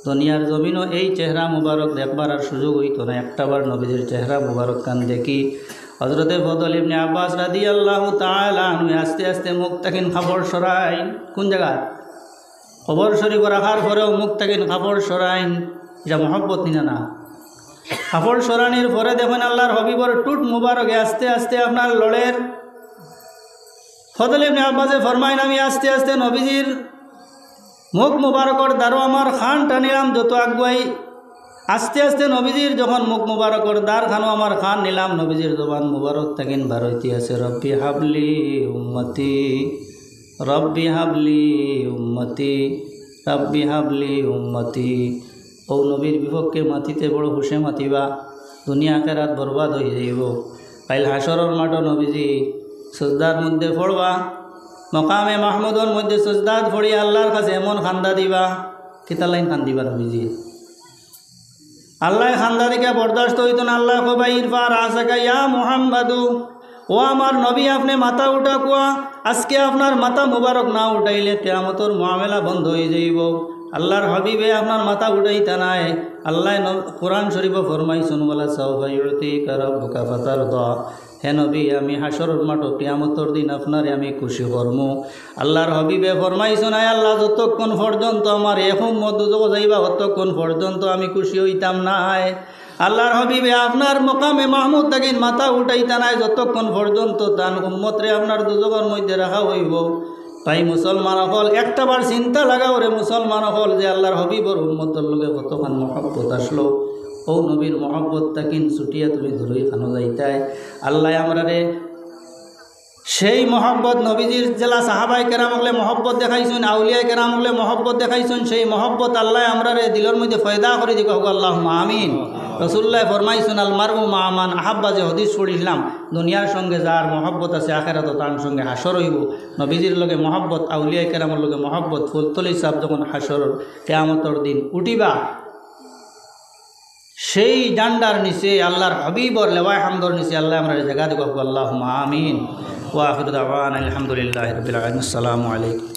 দুনিয়ার জমিনও এই চেহারা মুবারক দেখবার আর সুযোগ হইতো না, একটাবার নবীজির চেহারা মুবারক কান দেখি। হজরতে ফজল ইবনে আব্বাস রাদিয়াল্লাহু তাআলা আনহু আস্তে আস্তে মুখ তাকিন খাবর সরাইন। কোন জায়গায় খবর শরীফ রাখার পরেও মুখ তাকিন খাবর সরাইন, এটা মহব্বত নিনা না। খাবর সরানির পরে দেখেন আল্লাহর হাবিবর টুট মুবারকে আস্তে আস্তে আপনার লড়ের। ফজল ইবনে আব্বাসে ফরমাইন, আমি আস্তে আস্তে নবীজির মুখ মুবারকর দ্বারও আমার খান টানিলাম যত আগুয়াই। আস্তে আস্তে নবীজির যখন মুখ মুবারকর দ্বার খানো আমার খান নিলাম, নবীজির জবান মুবারক থাকেন ভারতী আছে, রব্বি হাবলি উম্মতি, রব্বি হাবলি উম্মতি, রব্বি হাবলি উম্মতি। ও নবীর বিপক্ষে মাতিতে বড় হুসে মাতিবা, দুনিয়া আখেরাত বরবাদ হয়ে যাইব। কাইল হাসরের মাঠ নবীজি সজদার মধ্যে পড়বা, মকামে মাহমুদর মধ্যে সজদাত পড়ি আল্লাহর কাছে এমন খান্দা দিবা, কিতা লাইন খান দিবা নবীজি। আল্লাহ খান্দা দিকে বরদাস্ত হইত না। আল্লাহ কবা, ইরফার আসাকা ইয়া মুহাম্মাদু, ও আমার নবী আপনি মাথা উঠা কুয়া, আজকে আপনার মাথা মুবারক না উঠাইলে কিয়ামতের মুআমেলা বন্ধ হয়ে যাইব। আল্লাহর হাবিবে আপনার মাথা উঠাইতা নাই। আল্লাহ কোরআন শরীফে ফরমাইছেন, ওয়ালা সাওফা ইউতিকা রাব্বুকা ফাতারদা, হে নবী আমি হাসরের মাঠ কিয়ামতের দিন আপনারে আমি খুশি করমু। আল্লাহর হাবিবে ফরমাইছেন, আয় আল্লাহ যতক্ষণ পর্যন্ত আমার এখন মধ্য যাইবা ততক্ষণ পর্যন্ত আমি খুশি হইতাম নাই। আল্লাহর হাবিবে আপনার মকামে মাহমুদ তাকিন মাথা উঠাইতা নাই যতক্ষণ পর্যন্ত তান উম্মতরে আপনার দুজকের মধ্যে রাখা হইব। তাই মুসলমান হল একটাবার চিন্তা লাগাও রে মুসলমান হল, যে আল্লাহর হাবিবর উম্মতের লোকে কতক্ষণ মহব্বত আসলো। ও নবীর মহব্বত তাকিন ছুটিয়া তুমি ধরুই খানো যাইতাই। আল্লাহ আমরা রে সেই মহব্বত নবীজির জেলা সাহাবাই কেরাম হলে মহব্বত দেখাইছেন, আউলিয়ায় কেরাম হলে মহব্বত দেখাইছেন, সেই মহব্বত আল্লাহ আমরা রে দিলের মধ্যে ফয়দা করে দিব। আল্লাহুম্মা আমিন। রাসূলুল্লাহ ফরমাইছেন, আল মারউ মা মান আহাব্বা, যে হাদিস পড়িলাম, দুনিয়ার সঙ্গে যার মহব্বত আছে আখিরাত তার সঙ্গে হাসর হইব। নবীজির লগে মহব্বত, আউলিয়ায় কেরামের লগে মহব্বত, ফুলতলি সাহেব যখন হাসর কিয়ামতের দিন উঠিবা, সেই ডান্ডার নিচে আল্লাহর হাবিবর লেওয়ায় হামদর নিচে আল্লাহ আমরা জায়গা দিব। আল্লাহুম্মা আমিন। ওয়া আখিরু দাওয়ানা আলহামদুলিল্লাহি রাব্বিল আলামিন। আসসালামু আলাইকুম।